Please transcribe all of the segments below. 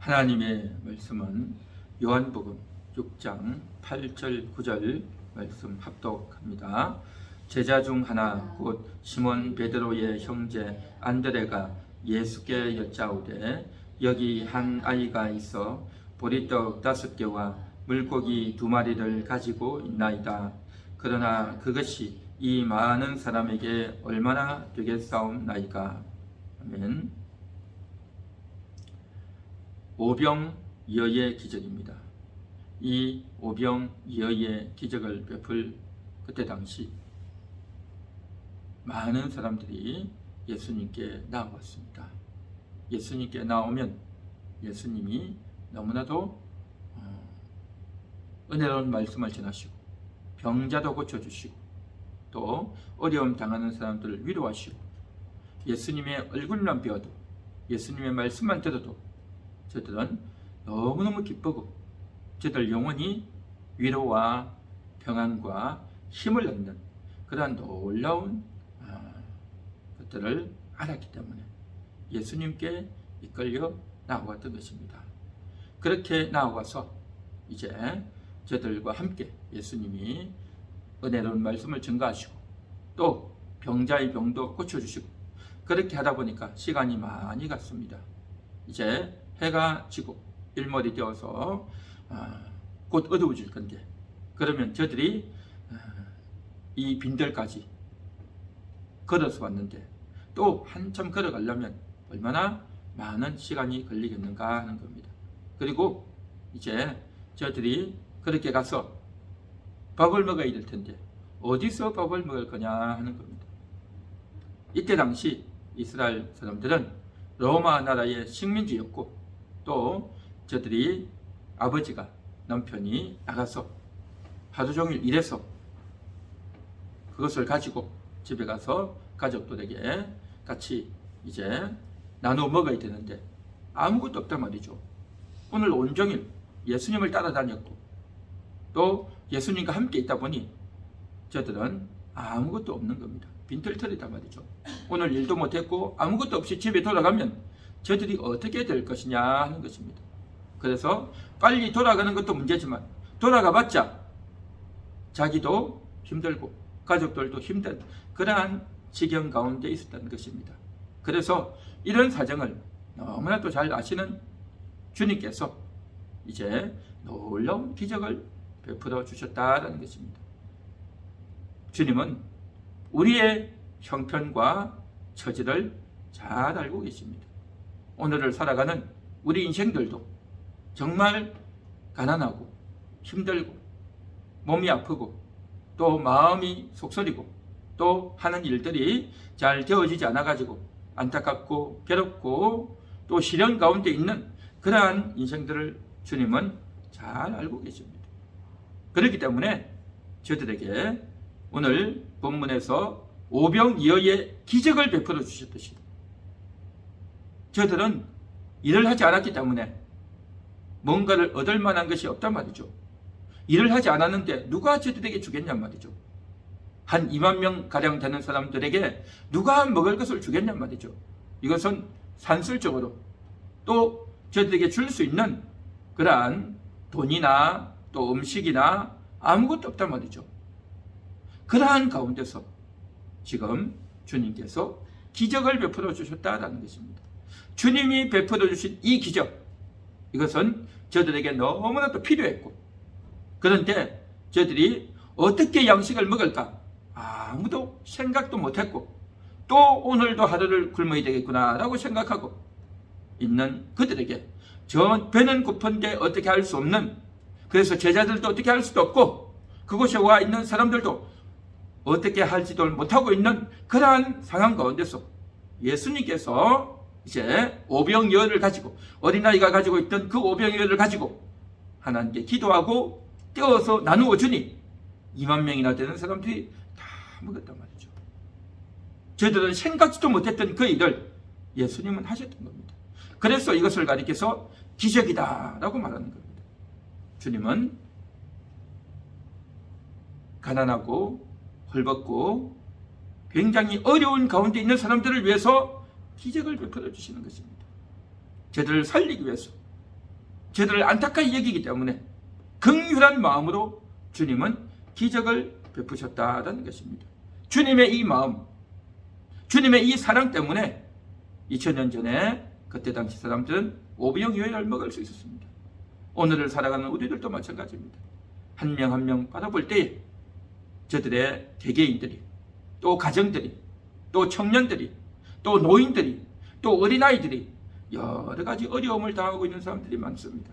하나님의 말씀은 요한복음 6장 8절 9절 말씀 합독합니다. 제자 중 하나 곧 시몬 베드로의 형제 안드레가 예수께 여짜오되 여기 한 아이가 있어 보리떡 5개와 물고기 2마리를 가지고 있나이다. 그러나 그것이 이 많은 사람에게 얼마나 되겠사옵나이까. 아멘. 오병이어의 기적입니다. 이 오병이어의 기적을 베풀 그때 당시 많은 사람들이 예수님께 나아왔습니다. 예수님께 나오면 예수님이 너무나도 은혜로운 말씀을 전하시고 병자도 고쳐주시고 또 어려움 당하는 사람들을 위로하시고 예수님의 얼굴만 배워도 예수님의 말씀만 들어도 저들은 너무너무 기쁘고 저들 영혼이 위로와 평안과 힘을 얻는 그러한 놀라운 것들을 알았기 때문에 예수님께 이끌려 나아왔던 것입니다. 그렇게 나아가서 이제 저들과 함께 예수님이 은혜로운 말씀을 전가하시고 또 병자의 병도 고쳐주시고 그렇게 하다 보니까 시간이 많이 갔습니다. 이제 해가 지고 일몰이 되어서 곧 어두워질 건데 그러면 저들이 이 빈들까지 걸어서 왔는데 또 한참 걸어가려면 얼마나 많은 시간이 걸리겠는가 하는 겁니다. 그리고 이제 저들이 그렇게 가서 밥을 먹어야 될 텐데 어디서 밥을 먹을 거냐 하는 겁니다. 이때 당시 이스라엘 사람들은 로마 나라의 식민지였고 또 저들이 아버지가 남편이 나가서 하루 종일 일해서 그것을 가지고 집에 가서 가족들에게 같이 이제 나눠 먹어야 되는데 아무것도 없단 말이죠. 오늘 온종일 예수님을 따라다녔고 또 예수님과 함께 있다 보니 저들은 아무것도 없는 겁니다. 빈털털이단 말이죠. 오늘 일도 못했고 아무것도 없이 집에 돌아가면 저들이 어떻게 될 것이냐 하는 것입니다. 그래서 빨리 돌아가는 것도 문제지만 돌아가봤자 자기도 힘들고 가족들도 힘든 그러한 지경 가운데 있었다는 것입니다. 그래서 이런 사정을 너무나도 잘 아시는 주님께서 이제 놀라운 기적을 베풀어 주셨다는 것입니다. 주님은 우리의 형편과 처지를 잘 알고 계십니다. 오늘을 살아가는 우리 인생들도 정말 가난하고 힘들고 몸이 아프고 또 마음이 속쓰리고 또 하는 일들이 잘 되어지지 않아 가지고 안타깝고 괴롭고 또 시련 가운데 있는 그러한 인생들을 주님은 잘 알고 계십니다. 그렇기 때문에 저들에게 오늘 본문에서 오병이어의 기적을 베풀어 주셨듯이 저들은 일을 하지 않았기 때문에 뭔가를 얻을 만한 것이 없단 말이죠. 일을 하지 않았는데 누가 저들에게 주겠냔 말이죠. 한 2만 명 가량 되는 사람들에게 누가 먹을 것을 주겠냔 말이죠. 이것은 산술적으로 또 저들에게 줄 수 있는 그러한 돈이나 또 음식이나 아무것도 없단 말이죠. 그러한 가운데서 지금 주님께서 기적을 베풀어 주셨다라는 것입니다. 주님이 베풀어 주신 이 기적, 이것은 저들에게 너무나도 필요했고 그런데 저들이 어떻게 양식을 먹을까 아무도 생각도 못했고 또 오늘도 하루를 굶어야 되겠구나 라고 생각하고 있는 그들에게 저 배는 고픈데 어떻게 할 수 없는, 그래서 제자들도 어떻게 할 수도 없고 그곳에 와 있는 사람들도 어떻게 할지도 못하고 있는 그러한 상황 가운데서 예수님께서 이제 오병이어를 가지고 어린아이가 가지고 있던 그 오병이어를 가지고 하나님께 기도하고 떼어서 나누어 주니 2만 명이나 되는 사람들이 다 먹었단 말이죠. 저들은 생각지도 못했던 그 일을 예수님은 하셨던 겁니다. 그래서 이것을 가리켜서 기적이다 라고 말하는 겁니다. 주님은 가난하고 헐벗고 굉장히 어려운 가운데 있는 사람들을 위해서 기적을 베풀어 주시는 것입니다. 저들을 살리기 위해서 저들을 안타까이 여기기 때문에 긍휼한 마음으로 주님은 기적을 베푸셨다는 것입니다. 주님의 이 마음, 주님의 이 사랑 때문에 2000년 전에 그때 당시 사람들은 오병 요회를 먹을 수 있었습니다. 오늘을 살아가는 우리들도 마찬가지입니다. 한 명 한 명 받아볼 때에 저들의 개개인들이, 또 가정들이, 또 청년들이, 또 노인들이, 또 어린아이들이 여러 가지 어려움을 당하고 있는 사람들이 많습니다.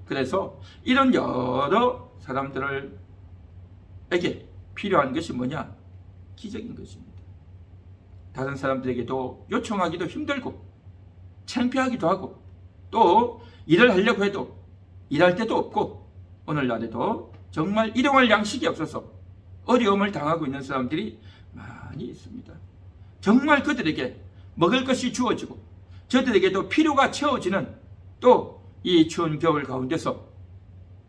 그래서 이런 여러 사람들에게 필요한 것이 뭐냐? 기적인 것입니다. 다른 사람들에게도 요청하기도 힘들고 창피하기도 하고 또 일을 하려고 해도 일할 데도 없고 오늘날에도 정말 일용할 양식이 없어서 어려움을 당하고 있는 사람들이 많이 있습니다. 정말 그들에게 먹을 것이 주어지고 저들에게도 필요가 채워지는 또 이 추운 겨울 가운데서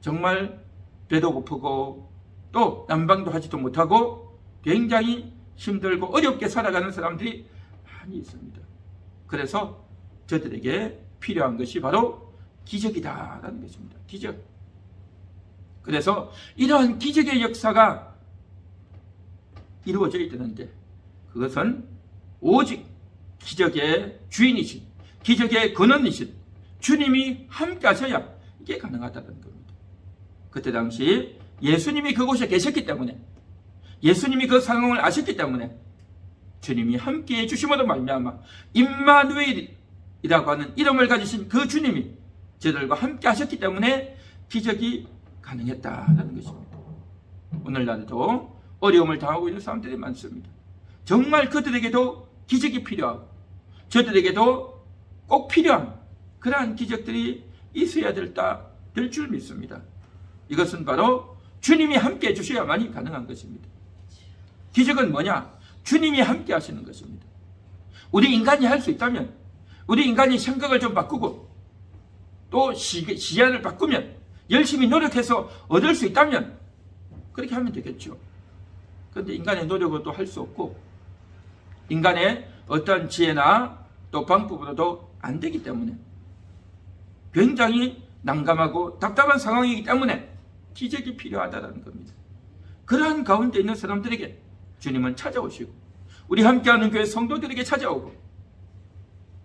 정말 배도 고프고 또 난방도 하지도 못하고 굉장히 힘들고 어렵게 살아가는 사람들이 많이 있습니다. 그래서 저들에게 필요한 것이 바로 기적이다라는 것입니다. 기적. 그래서 이러한 기적의 역사가 이루어져야 되는데 그것은 오직 기적의 주인이신, 기적의 근원이신 주님이 함께 하셔야 이게 가능하다는 겁니다. 그때 당시 예수님이 그곳에 계셨기 때문에, 예수님이 그 상황을 아셨기 때문에 주님이 함께 해주심으로 말미암아 임마누엘이라고 하는 이름을 가지신 그 주님이 저들과 함께 하셨기 때문에 기적이 가능했다는 것입니다. 오늘날에도 어려움을 당하고 있는 사람들이 많습니다. 정말 그들에게도 기적이 필요하고 저들에게도 꼭 필요한 그러한 기적들이 있어야 될 줄 믿습니다. 이것은 바로 주님이 함께 해주셔야만이 가능한 것입니다. 기적은 뭐냐? 주님이 함께 하시는 것입니다. 우리 인간이 할 수 있다면, 우리 인간이 생각을 좀 바꾸고 또 시야를 바꾸면, 열심히 노력해서 얻을 수 있다면 그렇게 하면 되겠죠. 그런데 인간의 노력으로도 할 수 없고 인간의 어떤 지혜나 또 방법으로도 안 되기 때문에 굉장히 난감하고 답답한 상황이기 때문에 기적이 필요하다는 겁니다. 그러한 가운데 있는 사람들에게 주님은 찾아오시고 우리 함께하는 교회 성도들에게 찾아오고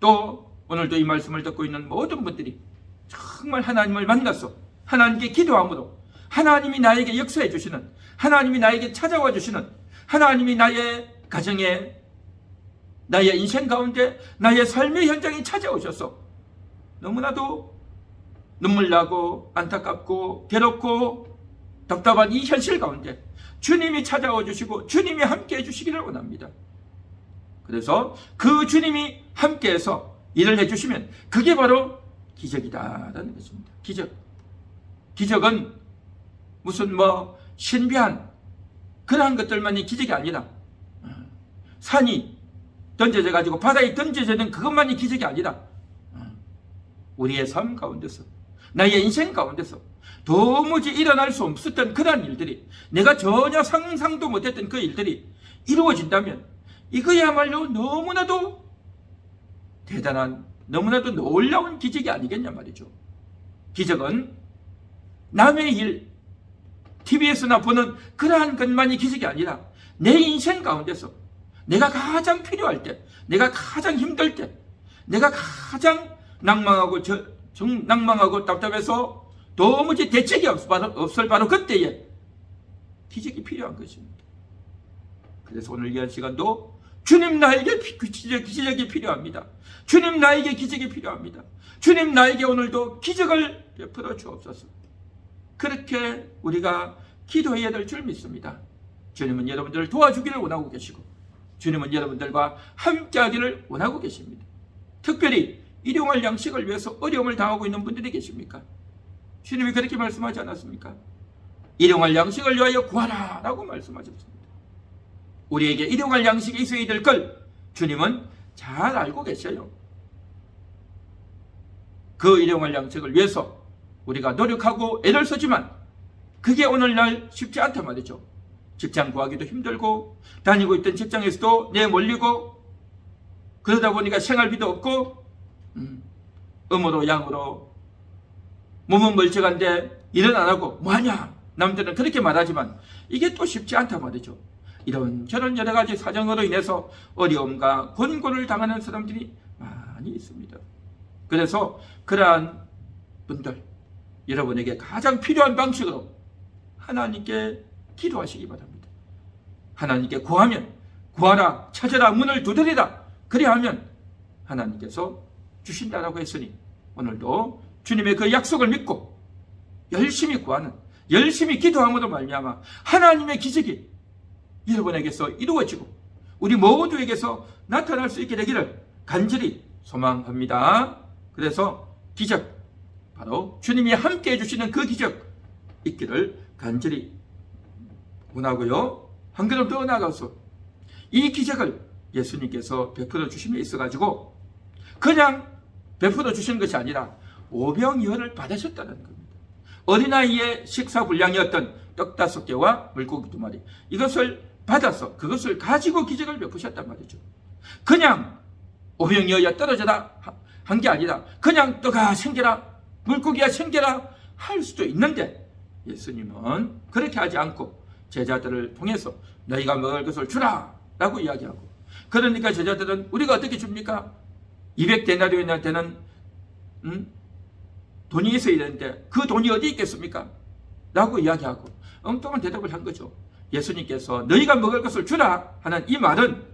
또 오늘도 이 말씀을 듣고 있는 모든 분들이 정말 하나님을 만나서 하나님께 기도함으로 하나님이 나에게 역사해 주시는, 하나님이 나에게 찾아와 주시는, 하나님이 나의 가정에, 나의 인생 가운데, 나의 삶의 현장에 찾아오셔서 너무나도 눈물 나고 안타깝고 괴롭고 답답한 이 현실 가운데 주님이 찾아와 주시고 주님이 함께 해주시기를 원합니다. 그래서 그 주님이 함께해서 일을 해주시면 그게 바로 기적이다라는 것입니다. 기적은 무슨 신비한 그러한 것들만이 기적이 아니라 산이 던져져 가지고 바다에 던져지는 그것만이 기적이 아니라 우리의 삶 가운데서, 나의 인생 가운데서 도무지 일어날 수 없었던 그러한 일들이, 내가 전혀 상상도 못했던 그 일들이 이루어진다면 이거야말로 너무나도 대단한, 너무나도 놀라운 기적이 아니겠냐 말이죠. 기적은 남의 일, TV에서나 보는 그러한 것만이 기적이 아니라 내 인생 가운데서 내가 가장 필요할 때, 내가 가장 힘들 때, 내가 가장 낭망하고 답답해서 도무지 대책이 없을 바로 그때에 기적이 필요한 것입니다. 그래서 오늘 이 시간도 주님 나에게 기적이 필요합니다. 주님 나에게 기적이 필요합니다. 주님 나에게 오늘도 기적을 베풀어 주옵소서. 그렇게 우리가 기도해야 될 줄 믿습니다. 주님은 여러분들을 도와주기를 원하고 계시고 주님은 여러분들과 함께하기를 원하고 계십니다. 특별히 일용할 양식을 위해서 어려움을 당하고 있는 분들이 계십니까? 주님이 그렇게 말씀하지 않았습니까? 일용할 양식을 위하여 구하라 라고 말씀하셨습니다. 우리에게 일용할 양식이 있어야 될 걸 주님은 잘 알고 계셔요. 그 일용할 양식을 위해서 우리가 노력하고 애를 쓰지만 그게 오늘날 쉽지 않단 말이죠. 직장 구하기도 힘들고 다니고 있던 직장에서도 내몰리고 그러다 보니까 생활비도 없고 음으로 양으로 몸은 멀쩡한데 일은 안 하고 뭐하냐? 남들은 그렇게 말하지만 이게 또 쉽지 않단 말이죠. 이런저런 여러 가지 사정으로 인해서 어려움과 곤고를 당하는 사람들이 많이 있습니다. 그래서 그러한 분들, 여러분에게 가장 필요한 방식으로 하나님께 기도하시기 바랍니다. 하나님께 구하면, 구하라, 찾으라, 문을 두드리라, 그리하면 하나님께서 주신다라고 했으니 오늘도 주님의 그 약속을 믿고 열심히 구하는, 열심히 기도함으로 말미암아 하나님의 기적이 여러분에게서 이루어지고 우리 모두에게서 나타날 수 있게 되기를 간절히 소망합니다. 그래서 기적, 바로 주님이 함께 해주시는 그 기적 있기를 간절히 원하고요. 한 걸음 더 나아가서 이 기적을 예수님께서 베풀어 주심에 있어가지고 그냥 베풀어 주시는 것이 아니라 오병이어를 받으셨다는 겁니다. 어린아이의 식사 분량이었던 떡 5개와 물고기 2마리, 이것을 받아서 그것을 가지고 기적을 베푸셨단 말이죠. 그냥 오병이어야 떨어져라 한 게 아니라 그냥 떡아 생겨라, 물고기야 생겨라 할 수도 있는데 예수님은 그렇게 하지 않고 제자들을 통해서 너희가 먹을 것을 주라 라고 이야기하고, 그러니까 제자들은 우리가 어떻게 줍니까? 200데나리온이나 되는 돈이 있어야 되는데 그 돈이 어디 있겠습니까? 라고 이야기하고 엉뚱한 대답을 한 거죠. 예수님께서 너희가 먹을 것을 주라 하는 이 말은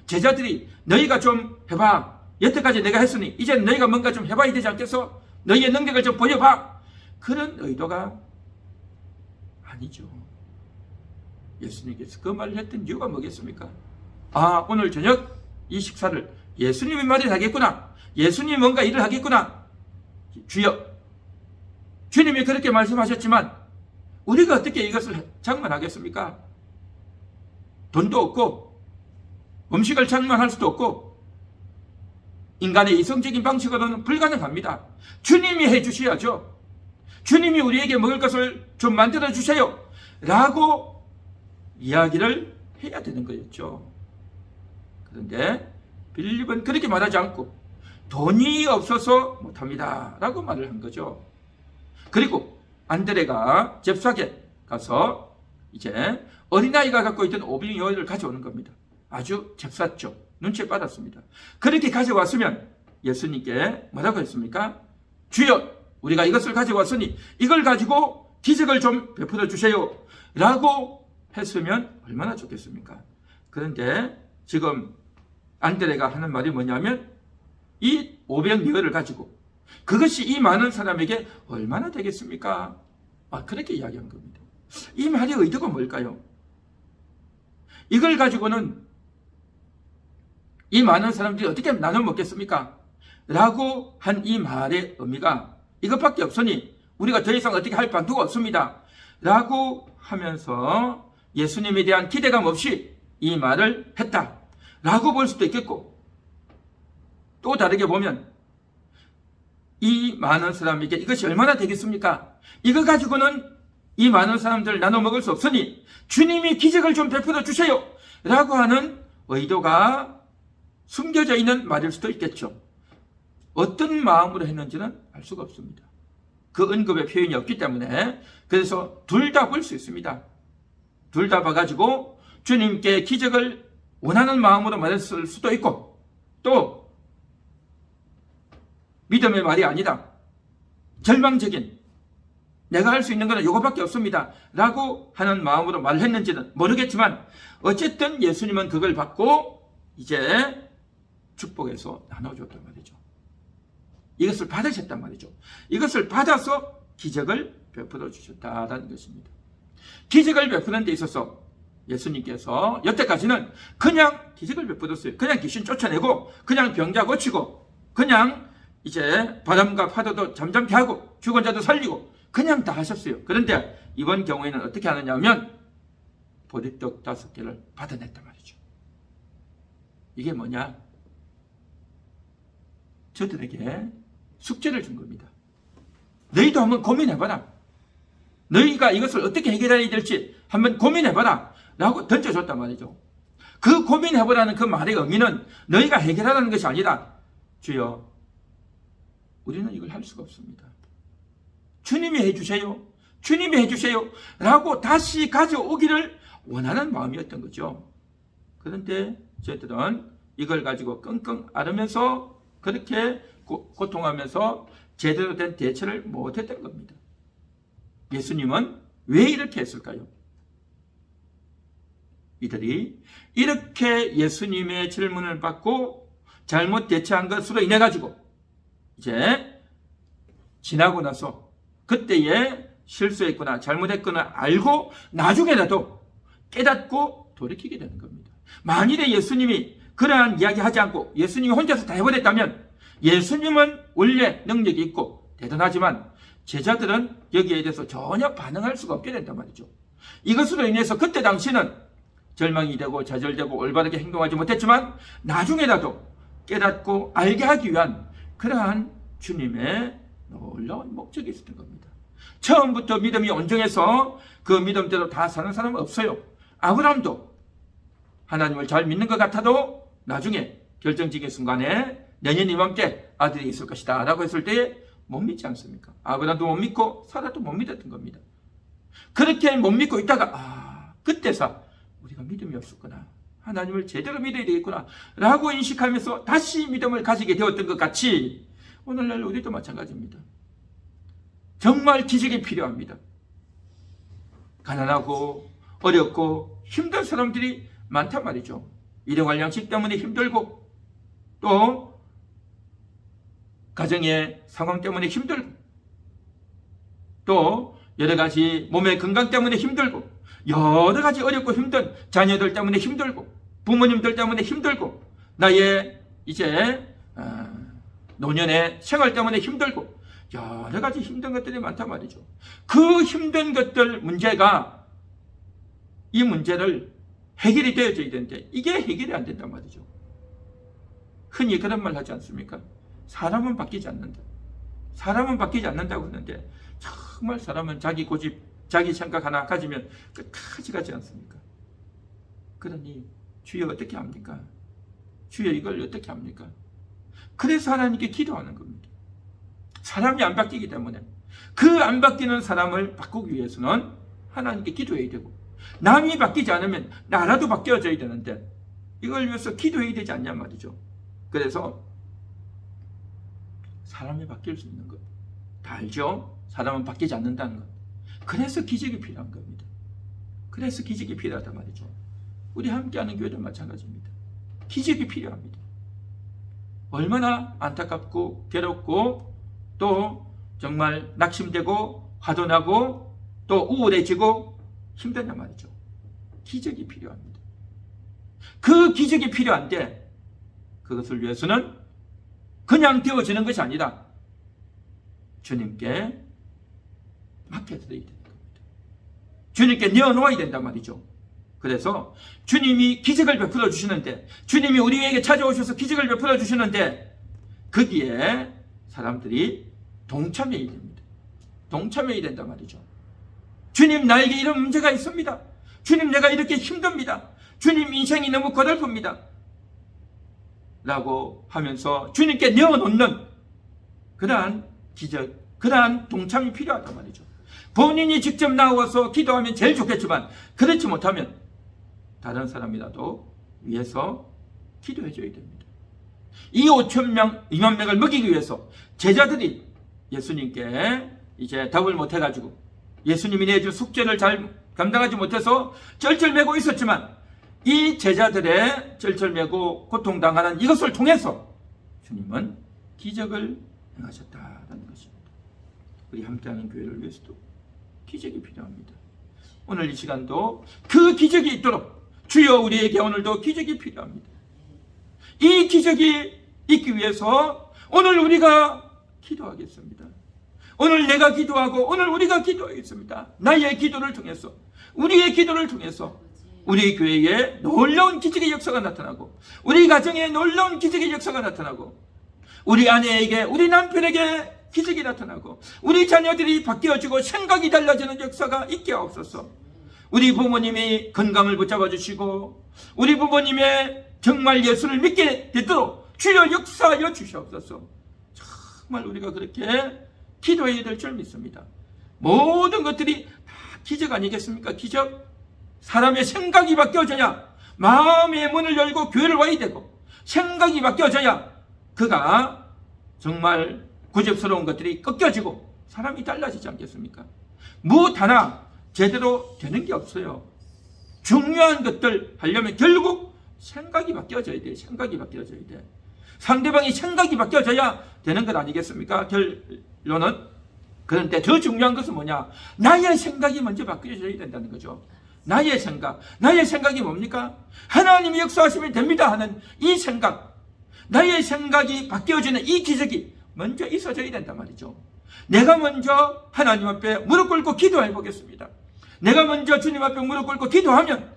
제자들이 너희가 좀 해봐, 여태까지 내가 했으니 이제 너희가 뭔가 좀 해봐야 되지 않겠어? 너희의 능력을 좀 보여봐, 그런 의도가 아니죠. 예수님께서 그 말을 했던 이유가 뭐겠습니까? 아, 오늘 저녁 이 식사를 예수님이 말을 하겠구나, 예수님이 뭔가 일을 하겠구나, 주여, 주님이 그렇게 말씀하셨지만 우리가 어떻게 이것을 장만하겠습니까? 돈도 없고 음식을 장만할 수도 없고 인간의 이성적인 방식으로는 불가능합니다. 주님이 해주셔야죠. 주님이 우리에게 먹을 것을 좀 만들어 주세요 라고 이야기를 해야 되는 거였죠. 그런데 빌립은 그렇게 말하지 않고 돈이 없어서 못합니다 라고 말을 한 거죠. 그리고 안드레가 잽싸게 가서 이제 어린아이가 갖고 있던 오병이어를 가져오는 겁니다. 아주 잽쌌죠. 눈치를 받았습니다. 그렇게 가져왔으면 예수님께 뭐라고 했습니까? 주여, 우리가 이것을 가져왔으니 이걸 가지고 기적을 좀 베풀어 주세요 라고 했으면 얼마나 좋겠습니까? 그런데 지금 안드레가 하는 말이 뭐냐면 이 오병이어를 가지고 그것이 이 많은 사람에게 얼마나 되겠습니까? 그렇게 이야기한 겁니다. 이 말의 의도가 뭘까요? 이걸 가지고는 이 많은 사람들이 어떻게 나눠 먹겠습니까? 라고 한 이 말의 의미가 이것밖에 없으니 우리가 더 이상 어떻게 할 방도가 없습니다 라고 하면서 예수님에 대한 기대감 없이 이 말을 했다 라고 볼 수도 있겠고, 또 다르게 보면 이 많은 사람에게 이것이 얼마나 되겠습니까? 이거 가지고는 이 많은 사람들을 나눠 먹을 수 없으니 주님이 기적을 좀 베풀어 주세요 라고 하는 의도가 숨겨져 있는 말일 수도 있겠죠. 어떤 마음으로 했는지는 알 수가 없습니다. 그 언급의 표현이 없기 때문에. 그래서 둘 다 볼 수 있습니다. 둘 다 봐가지고 주님께 기적을 원하는 마음으로 말했을 수도 있고, 또 믿음의 말이 아니다, 절망적인 내가 할 수 있는 것은 이거밖에 없습니다 라고 하는 마음으로 말을 했는지는 모르겠지만 어쨌든 예수님은 그걸 받고 이제 축복해서 나눠줬단 말이죠. 이것을 받으셨단 말이죠. 이것을 받아서 기적을 베풀어 주셨다는 것입니다. 기적을 베푸는 데 있어서 예수님께서 여태까지는 그냥 기적을 베풀었어요. 그냥 귀신 쫓아내고 그냥 병자 고치고 그냥 이제 바람과 파도도 잠잠케 하고 죽은 자도 살리고 그냥 다 하셨어요. 그런데 이번 경우에는 어떻게 하느냐 하면 보리떡 5개를 받아냈단 말이죠. 이게 뭐냐? 저들에게 숙제를 준 겁니다. 너희도 한번 고민해봐라. 너희가 이것을 어떻게 해결해야 될지 한번 고민해봐라 라고 던져줬단 말이죠. 그 고민해보라는 그 말의 의미는 너희가 해결하라는 것이 아니라 주여, 우리는 이걸 할 수가 없습니다. 주님이 해주세요. 주님이 해주세요. 라고 다시 가져오기를 원하는 마음이었던 거죠. 그런데 저들은 이걸 가지고 끙끙 앓으면서 그렇게 고통하면서 제대로 된 대처를 못했던 겁니다. 예수님은 왜 이렇게 했을까요? 이들이 이렇게 예수님의 질문을 받고 잘못 대처한 것으로 인해 가지고 이제 지나고 나서 그때에 실수했거나 잘못했거나 알고 나중에라도 깨닫고 돌이키게 되는 겁니다. 만일에 예수님이 그러한 이야기 하지 않고 예수님이 혼자서 다 해버렸다면 예수님은 원래 능력이 있고 대단하지만 제자들은 여기에 대해서 전혀 반응할 수가 없게 된단 말이죠. 이것으로 인해서 그때 당시는 절망이 되고 좌절되고 올바르게 행동하지 못했지만 나중에라도 깨닫고 알게 하기 위한 그러한 주님의 놀라운 목적이 있었던 겁니다. 처음부터 믿음이 온전해서 그 믿음대로 다 사는 사람은 없어요. 아브라함도 하나님을 잘 믿는 것 같아도 나중에 결정적인 순간에 내년 이맘때 아들이 있을 것이다 라고 했을 때 못 믿지 않습니까? 아브라함도 못 믿고 사라도 못 믿었던 겁니다. 그렇게 못 믿고 있다가 그때서 우리가 믿음이 없었구나, 하나님을 제대로 믿어야 되겠구나 라고 인식하면서 다시 믿음을 가지게 되었던 것 같이 오늘날 우리도 마찬가지입니다. 정말 기적이 필요합니다. 가난하고 어렵고 힘든 사람들이 많단 말이죠. 일용할 양식 때문에 힘들고 또 가정의 상황 때문에 힘들고 또 여러 가지 몸의 건강 때문에 힘들고 여러 가지 어렵고 힘든 자녀들 때문에 힘들고 부모님들 때문에 힘들고 나의 이제 노년의 생활 때문에 힘들고 여러 가지 힘든 것들이 많단 말이죠. 그 힘든 것들 문제가 이 문제를 해결이 되어져야 되는데 이게 해결이 안 된단 말이죠. 흔히 그런 말 하지 않습니까? 사람은 바뀌지 않는다. 사람은 바뀌지 않는다고 하는데 정말 사람은 자기 고집, 자기 생각 하나 가지면 끝까지 가지 않습니까? 그러니 주여 어떻게 합니까? 주여 이걸 어떻게 합니까? 그래서 하나님께 기도하는 겁니다. 사람이 안 바뀌기 때문에 그 안 바뀌는 사람을 바꾸기 위해서는 하나님께 기도해야 되고 남이 바뀌지 않으면 나라도 바뀌어져야 되는데 이걸 위해서 기도해야 되지 않냐 말이죠. 그래서 사람이 바뀔 수 있는 것 다 알죠? 사람은 바뀌지 않는다는 것. 그래서 기적이 필요한 겁니다. 그래서 기적이 필요하단 말이죠. 우리 함께하는 교회도 마찬가지입니다. 기적이 필요합니다. 얼마나 안타깝고 괴롭고 또 정말 낙심되고 화도 나고 또 우울해지고 힘드냐 말이죠. 기적이 필요합니다. 그 기적이 필요한데 그것을 위해서는 그냥 되어지는 것이 아니라 주님께 맡겨드려야 되는 겁니다. 주님께 내어놓아야 된단 말이죠. 그래서 주님이 기적을 베풀어 주시는데 주님이 우리에게 찾아오셔서 기적을 베풀어 주시는데 거기에 사람들이 동참해야 됩니다. 동참해야 된단 말이죠. 주님 나에게 이런 문제가 있습니다. 주님 내가 이렇게 힘듭니다. 주님 인생이 너무 고달픕니다. 라고 하면서 주님께 내어놓는 그러한 기적, 그러한 동참이 필요하단 말이죠. 본인이 직접 나와서 기도하면 제일 좋겠지만 그렇지 못하면 다른 사람이라도 위해서 기도해 줘야 됩니다. 이 5,000명, 2만 명을 먹이기 위해서 제자들이 예수님께 이제 답을 못 해가지고 예수님이 내준 숙제를 잘 감당하지 못해서 쩔쩔매고 있었지만 이 제자들의 쩔쩔매고 고통당하는 이것을 통해서 주님은 기적을 행하셨다는 것입니다. 우리 함께하는 교회를 위해서도 기적이 필요합니다. 오늘 이 시간도 그 기적이 있도록 주여 우리에게 오늘도 기적이 필요합니다. 이 기적이 있기 위해서 오늘 우리가 기도하겠습니다. 오늘 내가 기도하고 오늘 우리가 기도하겠습니다. 나의 기도를 통해서 우리의 기도를 통해서 우리 교회에 놀라운 기적의 역사가 나타나고 우리 가정에 놀라운 기적의 역사가 나타나고 우리 아내에게 우리 남편에게 기적이 나타나고 우리 자녀들이 바뀌어지고 생각이 달라지는 역사가 있게 하옵소서. 우리 부모님이 건강을 붙잡아 주시고 우리 부모님의 정말 예수를 믿게 되도록 주여 역사하여 주시옵소서. 정말 우리가 그렇게 기도해야 될 줄 믿습니다. 모든 것들이 다 기적 아니겠습니까? 기적. 사람의 생각이 바뀌어져야 마음의 문을 열고 교회를 와야 되고, 생각이 바뀌어져야 그가 정말 고집스러운 것들이 꺾여지고 사람이 달라지지 않겠습니까? 무엇 하나 제대로 되는 게 없어요. 중요한 것들 하려면 결국 생각이 바뀌어져야 돼. 생각이 바뀌어져야 돼. 상대방이 생각이 바뀌어져야 되는 것 아니겠습니까? 결론은. 그런데 더 중요한 것은 뭐냐? 나의 생각이 먼저 바뀌어져야 된다는 거죠. 나의 생각. 나의 생각이 뭡니까? 하나님이 역사하시면 됩니다 하는 이 생각. 나의 생각이 바뀌어지는 이 기적이 먼저 있어져야 된단 말이죠. 내가 먼저 하나님 앞에 무릎 꿇고 기도해 보겠습니다. 내가 먼저 주님 앞에 무릎 꿇고 기도하면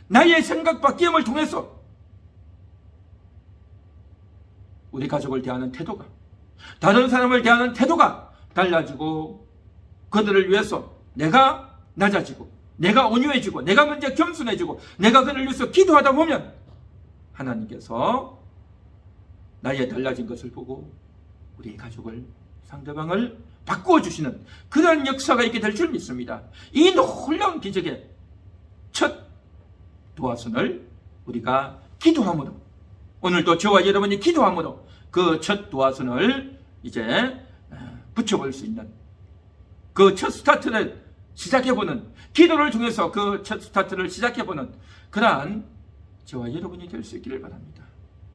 나의 생각 바뀜을 통해서 우리 가족을 대하는 태도가, 다른 사람을 대하는 태도가 달라지고, 그들을 위해서 내가 낮아지고, 내가 온유해지고, 내가 먼저 겸손해지고, 내가 그를 위해서 기도하다 보면 하나님께서 나의 달라진 것을 보고 우리 가족을, 상대방을 바꾸어 주시는 그런 역사가 있게 될 줄 믿습니다. 이 놀라운 기적의 첫 도화선을 우리가 기도함으로, 오늘도 저와 여러분이 기도함으로 그 첫 도화선을 이제 붙여볼 수 있는, 그 첫 스타트를 시작해보는, 기도를 통해서 그 첫 스타트를 시작해보는 그러한 저와 여러분이 될 수 있기를 바랍니다.